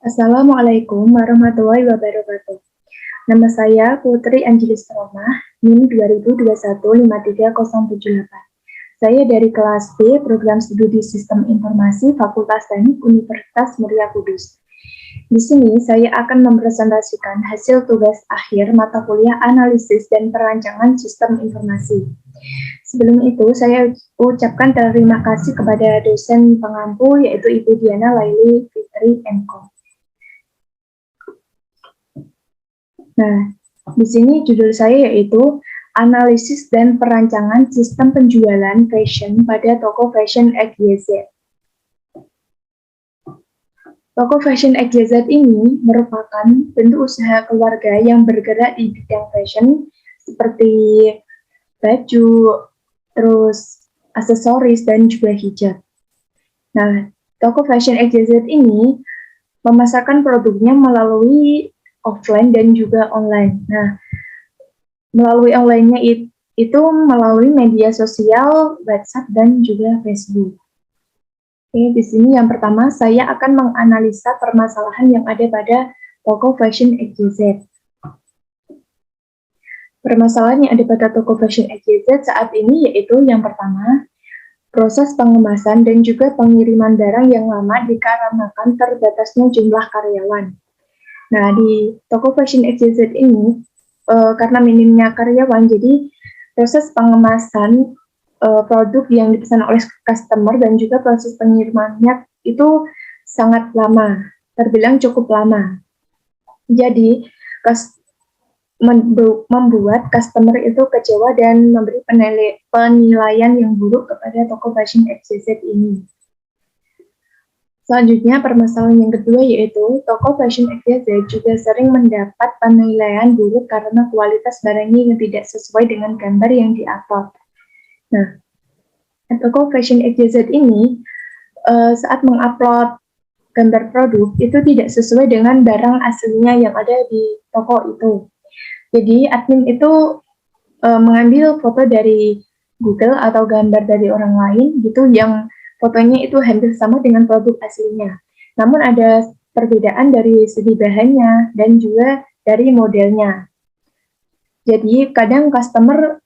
Assalamualaikum warahmatullahi wabarakatuh. Nama saya Putri Angelis Romah, NIM 2021-53078. Saya dari kelas B, Program Studi Sistem Informasi Fakultas Teknik Universitas Muria Kudus. Di sini saya akan mempresentasikan hasil tugas akhir mata kuliah Analisis dan Perancangan Sistem Informasi. Sebelum itu, saya ucapkan terima kasih kepada dosen pengampu, yaitu Ibu Diana Laili Fitri MKom. Nah, di sini judul saya yaitu Analisis dan Perancangan Sistem Penjualan Fashion pada Toko Fashion XYZ. Toko Fashion XYZ ini merupakan bentuk usaha keluarga yang bergerak di bidang fashion seperti baju, terus aksesoris, dan juga hijab. Nah, Toko Fashion XYZ ini memasarkan produknya melalui offline dan juga online. Nah, melalui online-nya itu melalui media sosial, WhatsApp, dan juga Facebook. Oke, di sini yang pertama saya akan menganalisa permasalahan yang ada pada Toko Fashion XYZ. Permasalahan yang ada pada Toko Fashion XYZ saat ini yaitu yang pertama, proses pengemasan dan juga pengiriman barang yang lama dikarenakan terbatasnya jumlah karyawan. Nah, di Toko Fashion XYZ ini, karena minimnya karyawan, jadi proses pengemasan produk yang dipesan oleh customer dan juga proses pengirimannya itu sangat lama, terbilang cukup lama. Jadi, membuat customer itu kecewa dan memberi penilaian yang buruk kepada Toko Fashion XYZ ini. Selanjutnya, permasalahan yang kedua yaitu Toko Fashion XYZ juga sering mendapat penilaian buruk karena kualitas barangnya yang tidak sesuai dengan gambar yang di-upload. Nah, Toko Fashion XYZ ini saat mengupload gambar produk itu tidak sesuai dengan barang aslinya yang ada di toko itu. Jadi, admin itu mengambil foto dari Google atau gambar dari orang lain gitu yang fotonya itu hampir sama dengan produk aslinya. Namun ada perbedaan dari segi bahannya dan juga dari modelnya. Jadi kadang customer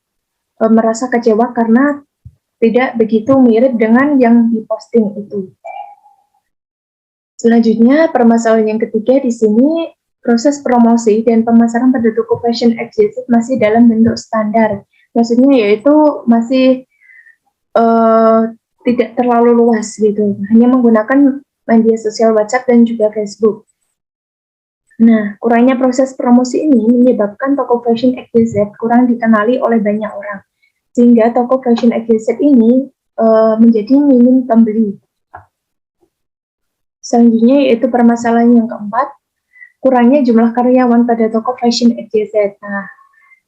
merasa kecewa karena tidak begitu mirip dengan yang diposting itu. Selanjutnya, permasalahan yang ketiga di sini, proses promosi dan pemasaran pada Toko Fashion XYZ masih dalam bentuk standar. Maksudnya yaitu masih tidak terlalu luas gitu, hanya menggunakan media sosial WhatsApp dan juga Facebook. Nah, kurangnya proses promosi ini menyebabkan Toko Fashion XYZ kurang dikenali oleh banyak orang, sehingga Toko Fashion XYZ ini menjadi minim pembeli. Selanjutnya yaitu permasalahan yang keempat, kurangnya jumlah karyawan pada Toko Fashion XYZ. Nah,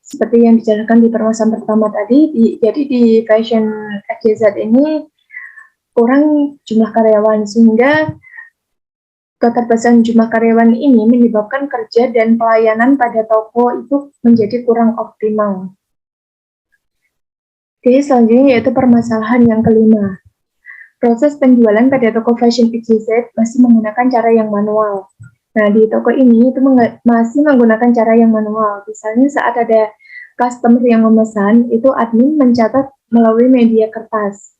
seperti yang dijelaskan di permasalahan pertama tadi, jadi di Fashion XYZ ini kurang jumlah karyawan, sehingga keterbatasan jumlah karyawan ini menyebabkan kerja dan pelayanan pada toko itu menjadi kurang optimal. Oke, selanjutnya yaitu permasalahan yang kelima. Proses penjualan pada Toko Fashion XYZ masih menggunakan cara yang manual. Nah, di toko ini itu masih menggunakan cara yang manual. Misalnya saat ada customer yang memesan, itu admin mencatat melalui media kertas.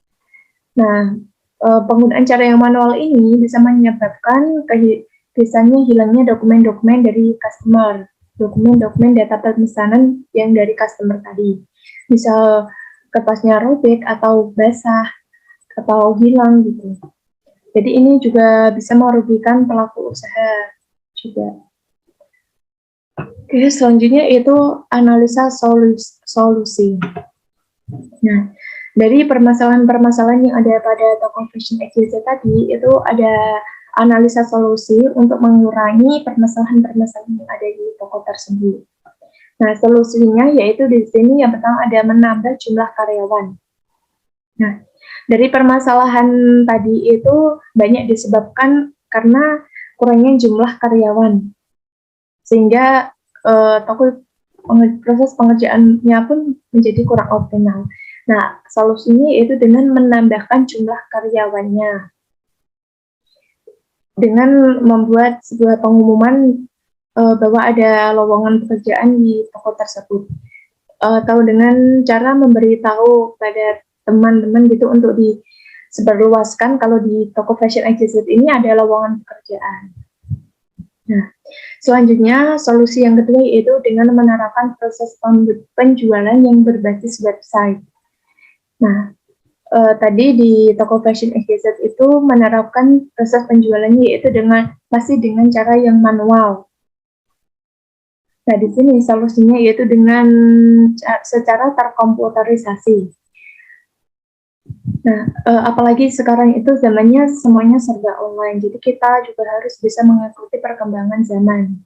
Nah, penggunaan cara yang manual ini bisa menyebabkan biasanya hilangnya dokumen-dokumen dari customer, dokumen-dokumen data pemesanan yang dari customer tadi. Bisa kertasnya robek atau basah atau hilang gitu. Jadi ini juga bisa merugikan pelaku usaha juga. Oke, selanjutnya itu analisa solusi. Nah, dari permasalahan-permasalahan yang ada pada Toko Fashion XYZ tadi, itu ada analisa solusi untuk mengurangi permasalahan-permasalahan yang ada di toko tersebut. Nah, solusinya yaitu di sini yang pertama ada menambah jumlah karyawan. Nah, dari permasalahan tadi itu banyak disebabkan karena kurangnya jumlah karyawan, sehingga proses pengerjaannya pun menjadi kurang optimal. Nah, solusinya yaitu dengan menambahkan jumlah karyawannya. dengan membuat sebuah pengumuman bahwa ada lowongan pekerjaan di toko tersebut, atau dengan cara memberitahu pada teman-teman gitu untuk disebarluaskan kalau di toko fashion XYZ ini ada lowongan pekerjaan. Nah, selanjutnya solusi yang kedua yaitu dengan menerapkan proses penjualan yang berbasis website. Nah, tadi di toko fashion XYZ itu menerapkan proses penjualannya yaitu masih dengan cara yang manual. Nah, di sini solusinya yaitu dengan secara terkomputerisasi. Nah, apalagi sekarang itu zamannya semuanya serba online, jadi kita juga harus bisa mengikuti perkembangan zaman.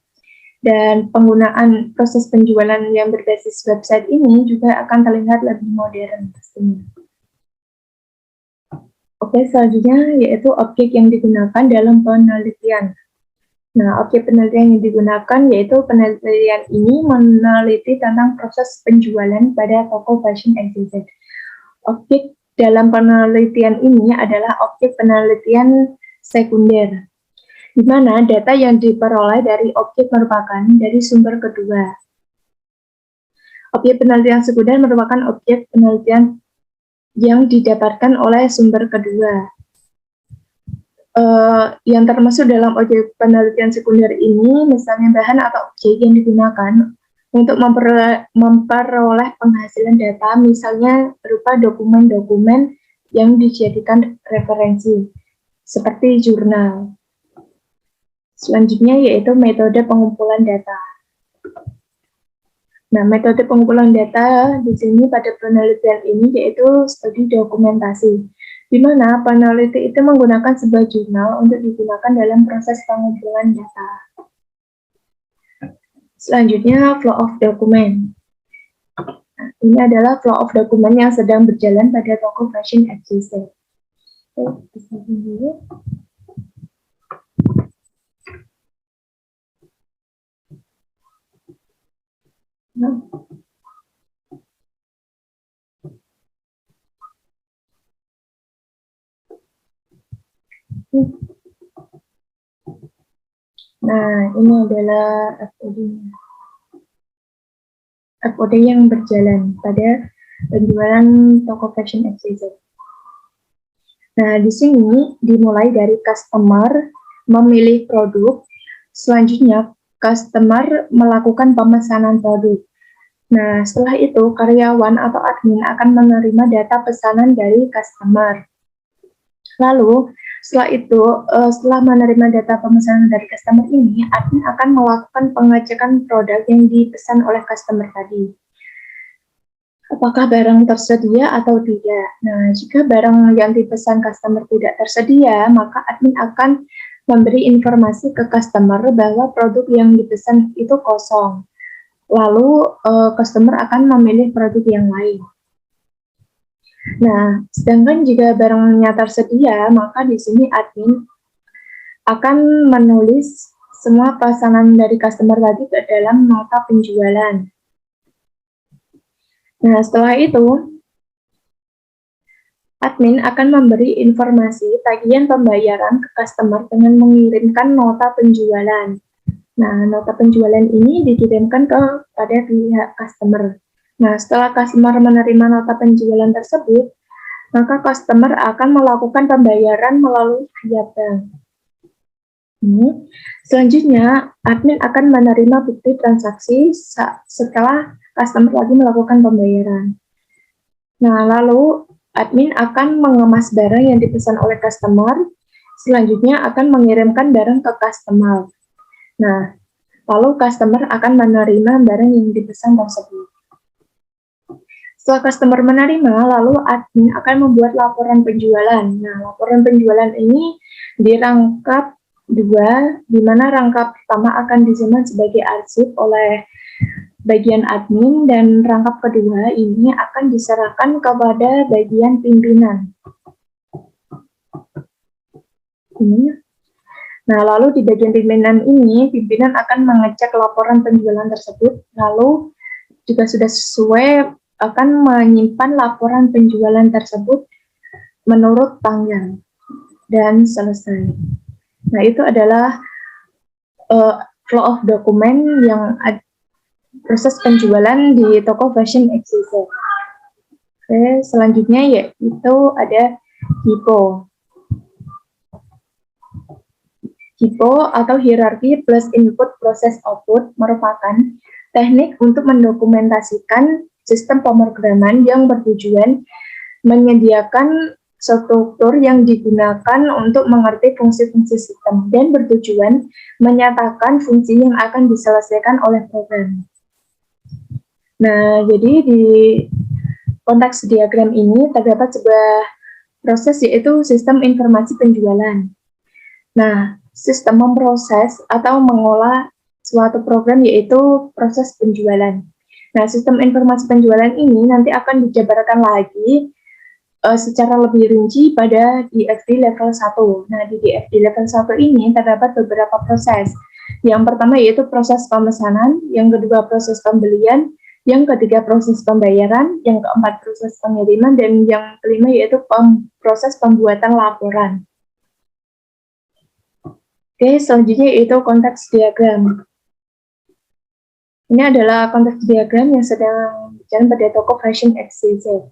Dan penggunaan proses penjualan yang berbasis website ini juga akan terlihat lebih modern pastinya. Oke, selanjutnya yaitu objek yang digunakan dalam penelitian. Nah, objek penelitian yang digunakan yaitu penelitian ini meneliti tentang proses penjualan pada toko fashion XYZ. Objek dalam penelitian ini adalah objek penelitian sekunder, di mana data yang diperoleh dari objek merupakan dari sumber kedua. Objek penelitian sekunder merupakan objek penelitian yang didapatkan oleh sumber kedua. Yang termasuk dalam objek penelitian sekunder ini, misalnya bahan atau objek yang digunakan untuk memperoleh penghasilan data, misalnya berupa dokumen-dokumen yang dijadikan referensi, seperti jurnal. Selanjutnya yaitu metode pengumpulan data. Nah, metode pengumpulan data di sini pada penelitian ini yaitu studi dokumentasi, di mana peneliti itu menggunakan sebuah jurnal untuk digunakan dalam proses pengumpulan data. Selanjutnya, flow of document. Nah, ini adalah flow of document yang sedang berjalan pada toko fashion XYZ. Bisa dulu. Nah, ini adalah FOD yang berjalan pada penjualan toko fashion XYZ. Nah, di sini dimulai dari customer memilih produk, selanjutnya customer melakukan pemesanan produk. Nah, setelah itu karyawan atau admin akan menerima data pesanan dari customer. Lalu, setelah menerima data pemesanan dari customer ini, admin akan melakukan pengecekan produk yang dipesan oleh customer tadi. Apakah barang tersedia atau tidak? Nah, jika barang yang dipesan customer tidak tersedia, maka admin akan memberi informasi ke customer bahwa produk yang dipesan itu kosong. Lalu, customer akan memilih produk yang lain. Nah, sedangkan jika barangnya tersedia, maka di sini admin akan menulis semua pesanan dari customer tadi ke dalam nota penjualan. Nah, setelah itu, admin akan memberi informasi tagihan pembayaran ke customer dengan mengirimkan nota penjualan. Nah, nota penjualan ini dikirimkan kepada pihak customer. Nah, setelah customer menerima nota penjualan tersebut, maka customer akan melakukan pembayaran melalui via bank. Selanjutnya, admin akan menerima bukti transaksi setelah customer lagi melakukan pembayaran. Nah, lalu admin akan mengemas barang yang dipesan oleh customer, selanjutnya akan mengirimkan barang ke customer. Nah, lalu customer akan menerima barang yang dipesan tersebut. Setelah customer menerima, lalu admin akan membuat laporan penjualan. Nah, laporan penjualan ini dirangkap dua, di mana rangkap pertama akan disimpan sebagai arsip oleh bagian admin, dan rangkap kedua ini akan diserahkan kepada bagian pimpinan. Nah, lalu di bagian pimpinan ini, pimpinan akan mengecek laporan penjualan tersebut, lalu jika sudah sesuai, akan menyimpan laporan penjualan tersebut menurut tanggal, dan selesai. Nah, itu adalah flow of dokumen yang proses penjualan di toko fashion XYZ. Oke, selanjutnya yaitu ada HIPO. HIPO atau hierarki plus input proses output merupakan teknik untuk mendokumentasikan sistem pemrograman yang bertujuan menyediakan struktur yang digunakan untuk mengerti fungsi-fungsi sistem dan bertujuan menyatakan fungsi yang akan diselesaikan oleh program. Nah, jadi di konteks diagram ini terdapat sebuah proses yaitu sistem informasi penjualan. Nah, sistem memproses atau mengolah suatu program yaitu proses penjualan. Nah, sistem informasi penjualan ini nanti akan dijabarkan lagi secara lebih rinci pada DFD level 1. Nah, di DFD level 1 ini terdapat beberapa proses. Yang pertama yaitu proses pemesanan, yang kedua proses pembelian, yang ketiga proses pembayaran, yang keempat proses pengiriman, dan yang kelima yaitu proses pembuatan laporan. Oke, selanjutnya yaitu konteks diagram. Ini adalah konteks diagram yang sedang berjalan pada toko fashion XYZ.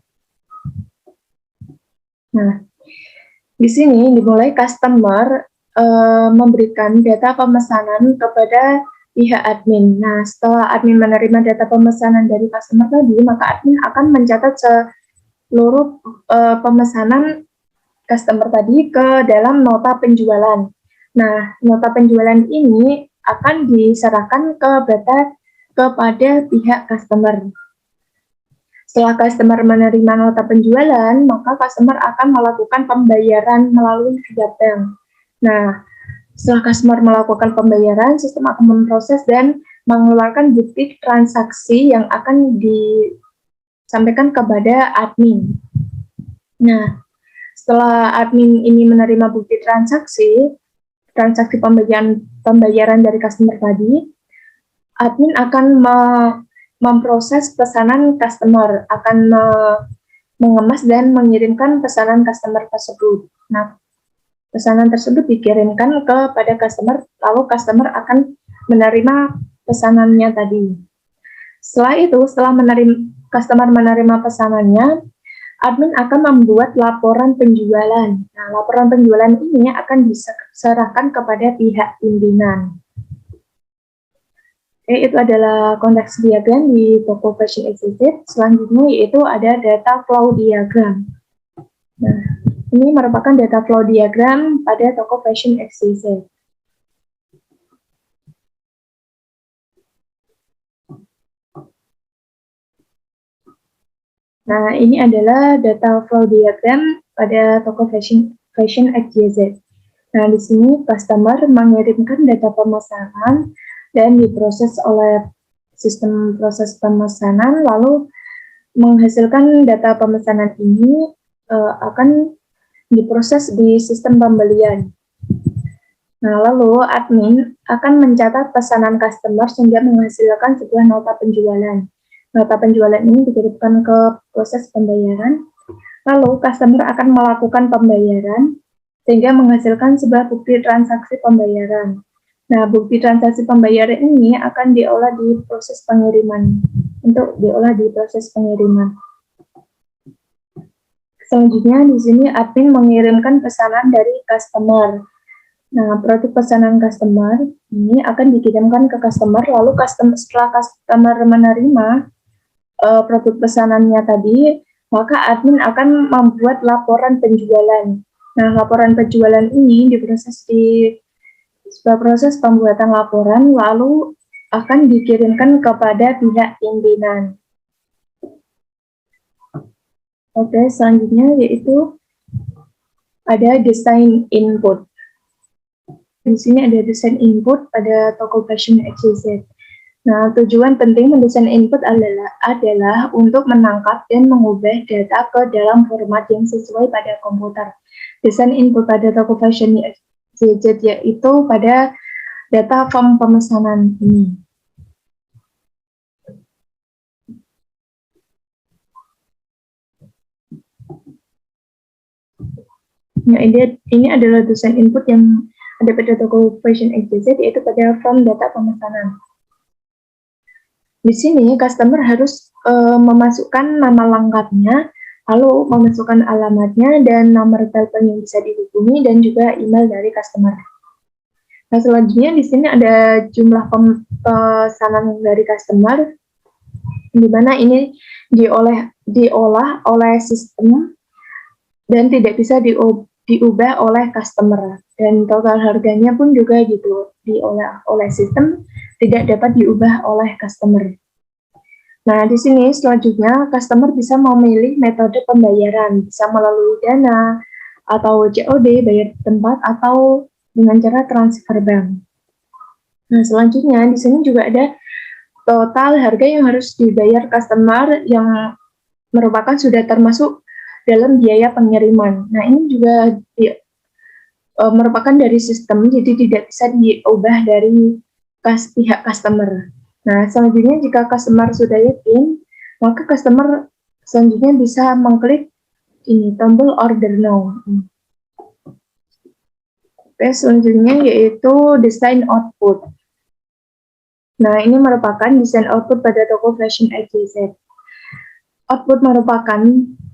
Nah, di sini dimulai customer memberikan data pemesanan kepada pihak admin. Nah, setelah admin menerima data pemesanan dari customer tadi, maka admin akan mencatat seluruh pemesanan customer tadi ke dalam nota penjualan. Nah, nota penjualan ini akan diserahkan kepada pihak customer. Setelah customer menerima nota penjualan, maka customer akan melakukan pembayaran melalui via bank. Nah, setelah customer melakukan pembayaran, sistem akan memproses dan mengeluarkan bukti transaksi yang akan disampaikan kepada admin. Nah, setelah admin ini menerima bukti transaksi pembayaran dari customer tadi, admin akan memproses pesanan customer, akan mengemas dan mengirimkan pesanan customer tersebut. Nah, pesanan tersebut dikirimkan kepada customer, lalu customer akan menerima pesanannya tadi. Setelah itu, customer menerima pesanannya, admin akan membuat laporan penjualan. Nah, laporan penjualan ini akan diserahkan kepada pihak pimpinan. Oke, itu adalah konteks diagram di toko fashion XYZ. Selanjutnya yaitu ada data flow diagram. Nah, ini merupakan data flow diagram pada toko fashion XYZ. Nah, ini adalah data flow diagram pada toko fashion XYZ. Nah, di sini customer mengirimkan data pemesanan dan diproses oleh sistem proses pemesanan, lalu menghasilkan data pemesanan ini akan diproses di sistem pembelian. Nah, lalu admin akan mencatat pesanan customer sehingga menghasilkan sebuah nota penjualan. Nota penjualan ini dikirimkan ke proses pembayaran, lalu customer akan melakukan pembayaran sehingga menghasilkan sebuah bukti transaksi pembayaran. Nah, bukti transaksi pembayaran ini akan diolah di proses pengiriman. Selanjutnya di sini admin mengirimkan pesanan dari customer. Nah, produk pesanan customer ini akan dikirimkan ke customer, lalu setelah customer menerima produk pesanannya tadi, maka admin akan membuat laporan penjualan. Nah, laporan penjualan ini diproses di sebuah proses pembuatan laporan, lalu akan dikirimkan kepada pihak pimpinan. Oke, selanjutnya yaitu ada desain input. Di sini ada desain input pada toko fashion XYZ. Nah, tujuan penting mendesain input adalah untuk menangkap dan mengubah data ke dalam format yang sesuai pada komputer. Desain input pada toko fashion XYZ yaitu pada data form pemesanan ini. Nah, ini adalah desain input yang ada pada toko fashion XYZ, yaitu pada form data pemesanan. Di sini customer harus memasukkan nama lengkapnya, lalu memasukkan alamatnya dan nomor telepon yang bisa dihubungi dan juga email dari customer. Nah, selanjutnya di sini ada jumlah pesanan dari customer, di mana ini diolah oleh sistem dan tidak bisa diubah oleh customer. Dan total harganya pun juga gitu, diolah oleh sistem, tidak dapat diubah oleh customer. Nah, di sini selanjutnya customer bisa memilih metode pembayaran, bisa melalui Dana atau COD, bayar tempat, atau dengan cara transfer bank. Nah, selanjutnya di sini juga ada total harga yang harus dibayar customer yang merupakan sudah termasuk dalam biaya pengiriman. Nah, ini juga merupakan dari sistem, jadi tidak bisa diubah dari pihak customer. Nah, selanjutnya jika customer sudah yakin, maka customer selanjutnya bisa mengklik ini tombol order now. Oke, selanjutnya yaitu desain output. Nah, ini merupakan desain output pada toko fashion XYZ. Output merupakan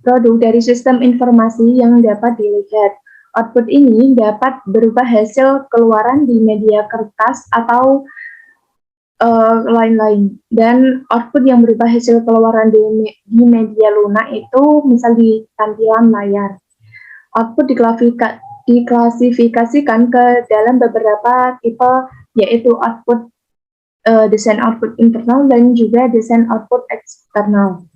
produk dari sistem informasi yang dapat dilihat. Output ini dapat berupa hasil keluaran di media kertas atau lain-lain. Dan output yang berupa hasil keluaran di media lunak itu misal di tampilan layar. Output diklasifikasikan ke dalam beberapa tipe, yaitu output desain output internal dan juga desain output eksternal.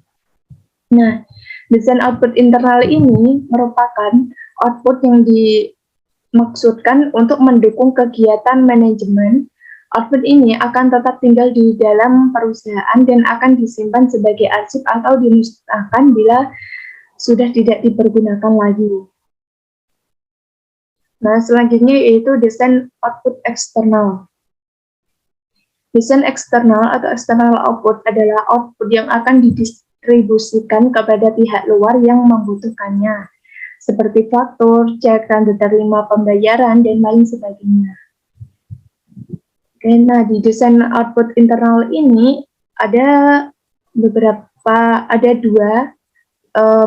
Nah, desain output internal ini merupakan output yang dimaksudkan untuk mendukung kegiatan manajemen. Output ini akan tetap tinggal di dalam perusahaan dan akan disimpan sebagai arsip atau dimusnahkan bila sudah tidak dipergunakan lagi. Nah, selanjutnya yaitu desain output eksternal. Desain eksternal atau external output adalah output yang akan didistribusikan kepada pihak luar yang membutuhkannya, seperti faktur, cek, tanda terima pembayaran, dan lain sebagainya. Oke, nah di desain output internal ini ada dua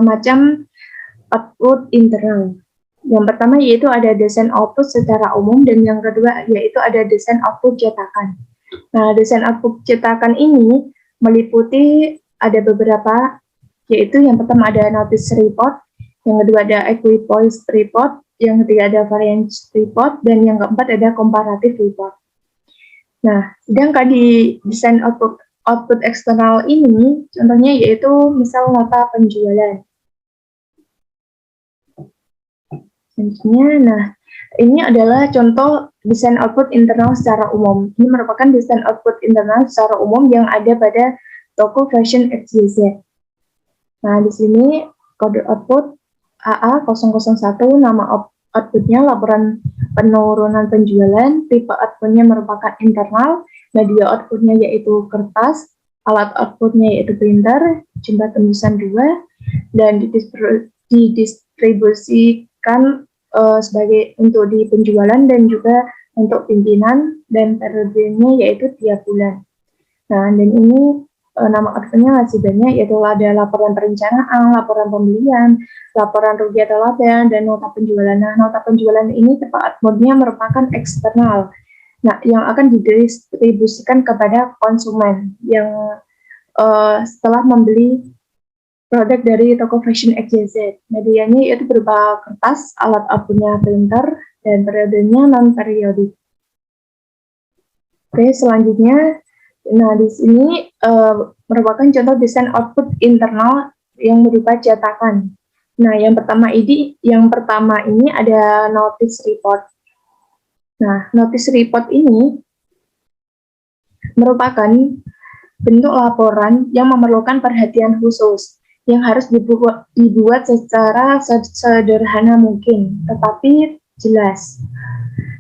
macam output internal. Yang pertama yaitu ada desain output secara umum, dan yang kedua yaitu ada desain output cetakan. Nah, desain output cetakan ini meliputi ada beberapa, yaitu yang pertama ada notice report, yang kedua ada equipoise report, yang ketiga ada variance report, dan yang keempat ada comparative report. Nah, sedangkan di desain output eksternal ini, contohnya yaitu misal nota penjualan. Selanjutnya, nah ini adalah contoh desain output internal secara umum. Ini merupakan desain output internal secara umum yang ada pada toko fashion XYZ. Nah, di sini kode output AA001, nama outputnya laporan penurunan penjualan, tipe outputnya merupakan internal, media outputnya yaitu kertas, alat outputnya yaitu printer, jumlah tembusan 2, dan didistribusikan sebagai untuk di penjualan dan juga untuk pimpinan, dan periodenya yaitu tiap bulan. Nah, dan ini nama outputnya masih banyak, yaitu ada laporan perencanaan, laporan pembelian, laporan rugi atau laba, dan nota penjualan. Nah, nota penjualan ini tipe outputnya merupakan eksternal. Nah, yang akan didistribusikan kepada konsumen yang setelah membeli produk dari toko fashion XYZ. Medianya yaitu berupa kertas, alat outputnya printer, dan periodenya non-periodik. Oke, selanjutnya, nah di sini merupakan contoh desain output internal yang berupa cetakan. Nah, yang pertama ini ada notice report. Nah, notice report ini merupakan bentuk laporan yang memerlukan perhatian khusus, yang harus dibuat secara sederhana mungkin, tetapi jelas.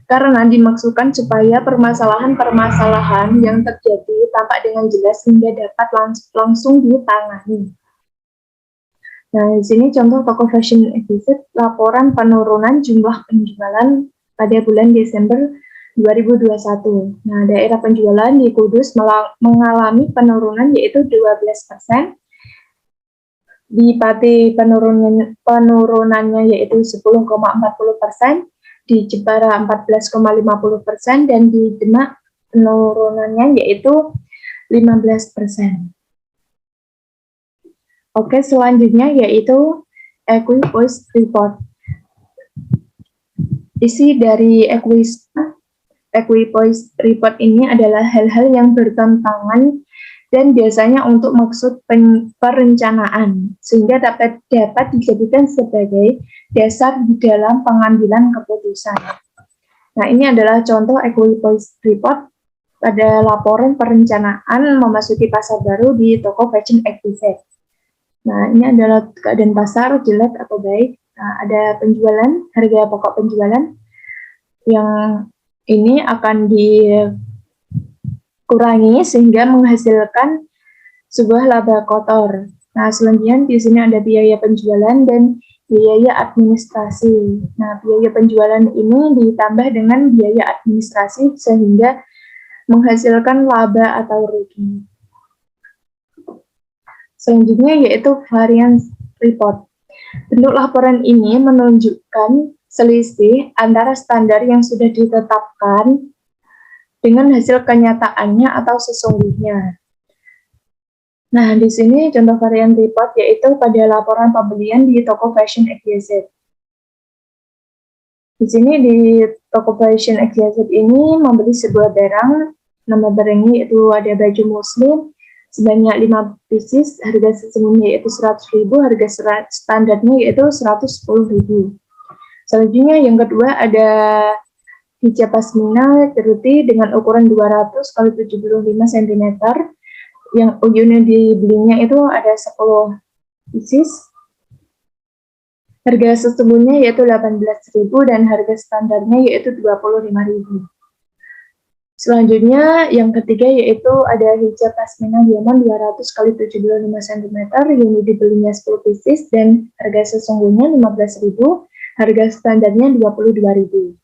Karena dimaksudkan supaya permasalahan-permasalahan yang terjadi tampak dengan jelas hingga dapat langsung ditangani. Nah, di sini contoh toko fashion XYZ, laporan penurunan jumlah penjualan pada bulan Desember 2021. Nah, daerah penjualan di Kudus mengalami penurunan yaitu 12%, di Pati penurunannya yaitu 10,40%, di Jepara 14,50%, dan di Demak penurunannya yaitu 15%. Oke, selanjutnya yaitu Equipoise Report. Isi dari Equipoise Report ini adalah hal-hal yang bertentangan dan biasanya untuk maksud perencanaan, sehingga dapat dijadikan sebagai dasar di dalam pengambilan keputusan. Nah, ini adalah contoh Equipoise Report pada laporan perencanaan memasuki pasar baru di toko Fashion XYZ. Nah, ini adalah keadaan pasar jelek atau baik. Nah, ada penjualan, harga pokok penjualan yang ini akan dikurangi sehingga menghasilkan sebuah laba kotor. Nah, selanjutnya di sini ada biaya penjualan dan biaya administrasi. Nah, biaya penjualan ini ditambah dengan biaya administrasi sehingga menghasilkan laba atau rugi. Selanjutnya yaitu variance report. Bentuk laporan ini menunjukkan selisih antara standar yang sudah ditetapkan dengan hasil kenyataannya atau sesungguhnya. Nah, di sini contoh variance report yaitu pada laporan pembelian di toko Fashion XYZ. Di sini di toko Fashion XYZ ini membeli sebuah barang, nama barangnya yaitu ada baju muslim sebanyak 5 pieces, harga sesungguhnya yaitu 100.000, harga standarnya yaitu 110.000. Selanjutnya yang kedua ada hijab pasmina ceruti dengan ukuran 200 x 75 cm, yang unit dibelinya itu ada 10 pieces, harga sesungguhnya yaitu 18.000 dan harga standarnya yaitu 25.000. Selanjutnya yang ketiga yaitu ada hijab pasmina diamond 200 x 75 cm, yang dibelinya 10 pieces dan harga sesungguhnya 15.000, harga standarnya 22.000.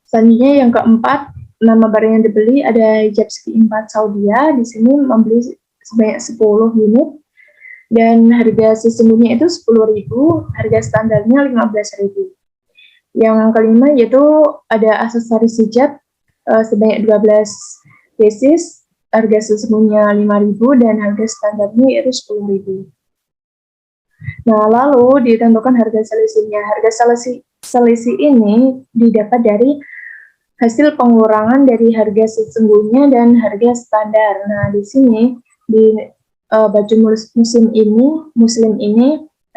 Selanjutnya yang keempat, nama barang yang dibeli ada hijab segi 4 Saudia, di sini membeli sebanyak 10 unit dan harga sesungguhnya itu 10.000, harga standarnya 15.000. Yang kelima yaitu ada aksesoris hijab sebanyak 12 pieces, harga sesungguhnya 5.000 dan harga standarnya yaitu 10.000. Nah, lalu ditentukan harga selisihnya. Harga selisih ini didapat dari hasil pengurangan dari harga sesungguhnya dan harga standar. Nah, di sini di baju muslim ini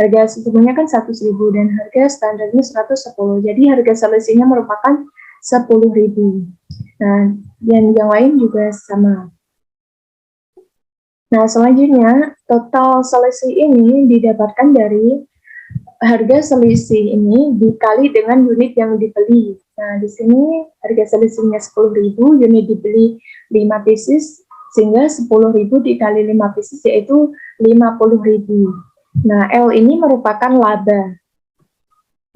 harga sesungguhnya kan 100.000 dan harga standarnya 110. Jadi harga selisihnya merupakan 10.000. Nah, yang lain juga sama. Nah, selanjutnya total selisih ini didapatkan dari harga selisih ini dikali dengan unit yang dibeli. Nah, di sini harga selisihnya 10.000, unit dibeli 5 pieces, sehingga 10.000 dikali 5 pieces yaitu 50.000. Nah, L ini merupakan laba.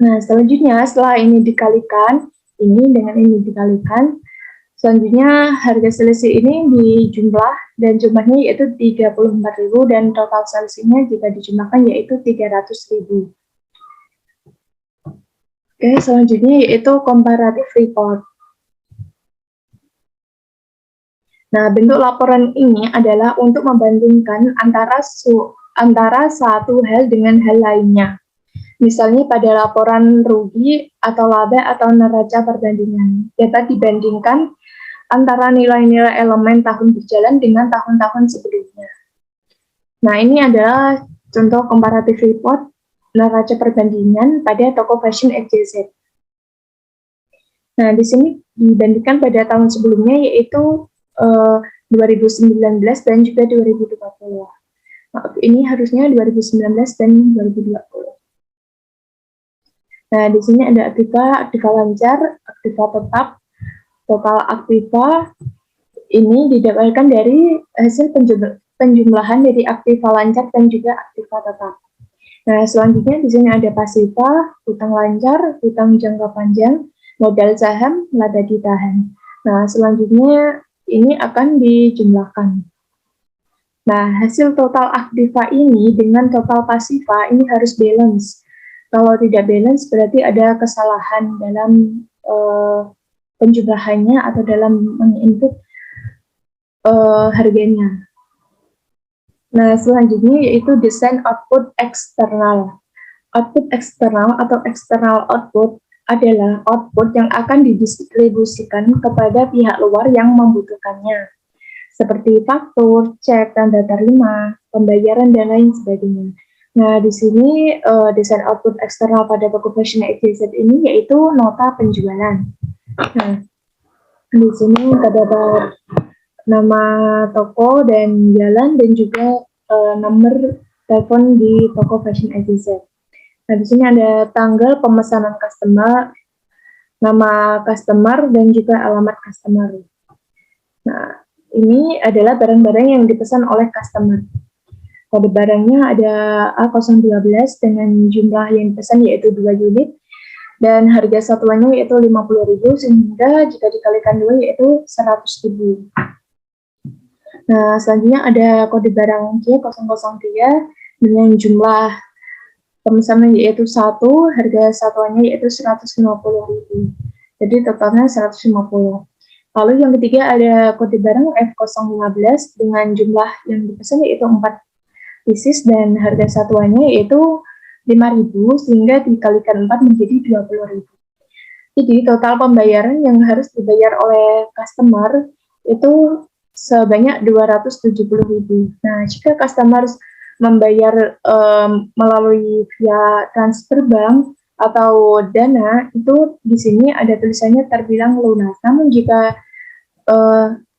Nah, selanjutnya setelah ini dikalikan, ini dengan ini dikalikan, selanjutnya harga selisih ini dijumlah dan jumlahnya yaitu 34.000 dan total selisihnya jika dijumlahkan yaitu 300.000. Oke, selanjutnya yaitu comparative report. Nah, bentuk laporan ini adalah untuk membandingkan antara satu hal dengan hal lainnya. Misalnya pada laporan rugi atau laba atau neraca perbandingan, dapat dibandingkan antara nilai-nilai elemen tahun berjalan dengan tahun-tahun sebelumnya. Nah, ini adalah contoh comparative report neraca perbandingan pada toko Fashion XYZ. Nah, di sini dibandingkan pada tahun sebelumnya yaitu 2019 dan juga 2020. Nah, ini harusnya 2019 dan 2020. Nah, di sini ada aktiva lancar, aktiva tetap, total aktiva ini didapatkan dari hasil penjumlahan dari aktiva lancar dan juga aktiva tetap. Nah, selanjutnya di sini ada pasifa, hutang lancar, hutang jangka panjang, modal saham, laba ditahan. Nah, selanjutnya ini akan dijumlahkan. Nah, hasil total aktiva ini dengan total pasifa ini harus balance. Kalau tidak balance berarti ada kesalahan dalam penjumlahannya atau dalam menginput harganya. Nah, selanjutnya yaitu desain output eksternal. Output eksternal atau external output adalah output yang akan didistribusikan kepada pihak luar yang membutuhkannya, seperti faktur, cek, tanda terima, pembayaran, dan lain sebagainya. Nah, di sini desain output eksternal pada toko fashion XYZ ini yaitu nota penjualan. Nah, di sini terdapat nama toko dan jalan dan juga nomor telepon di toko fashion XYZ. Nah, di sini ada tanggal pemesanan customer, nama customer, dan juga alamat customer. Nah, ini adalah barang-barang yang dipesan oleh customer. Kode barangnya ada A012 dengan jumlah yang dipesan yaitu 2 unit, dan harga satuannya yaitu 50.000, sehingga jika dikalikan 2 yaitu 100.000. Nah, selanjutnya ada kode barang C003 dengan jumlah pemesanan yaitu 1, harga satuannya yaitu 150.000. Jadi totalnya 150. Lalu yang ketiga ada kode barang F015 dengan jumlah yang dipesan yaitu 4 pieces dan harga satuannya yaitu 5.000, sehingga dikalikan 4 menjadi 20.000. Jadi total pembayaran yang harus dibayar oleh customer itu sebanyak 270.000. Nah, jika customer membayar melalui via transfer bank atau dana, itu di sini ada tulisannya terbilang lunas. Namun jika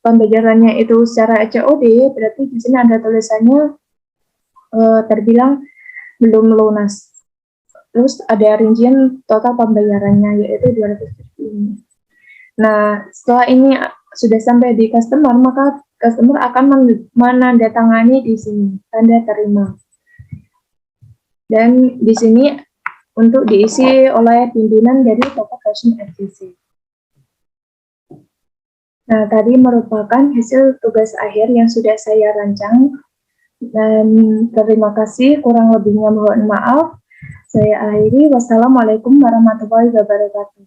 pembayarannya itu secara COD, berarti di sini ada tulisannya terbilang belum lunas. Terus ada rincian total pembayarannya yaitu 270. Nah, setelah ini sudah sampai di customer, maka customer akan menandatangani di sini tanda terima. Dan di sini untuk diisi oleh pimpinan dari toko fashion XYZ. Nah, tadi merupakan hasil tugas akhir yang sudah saya rancang. Dan terima kasih, kurang lebihnya mohon maaf. Saya akhiri. Wassalamualaikum warahmatullahi wabarakatuh.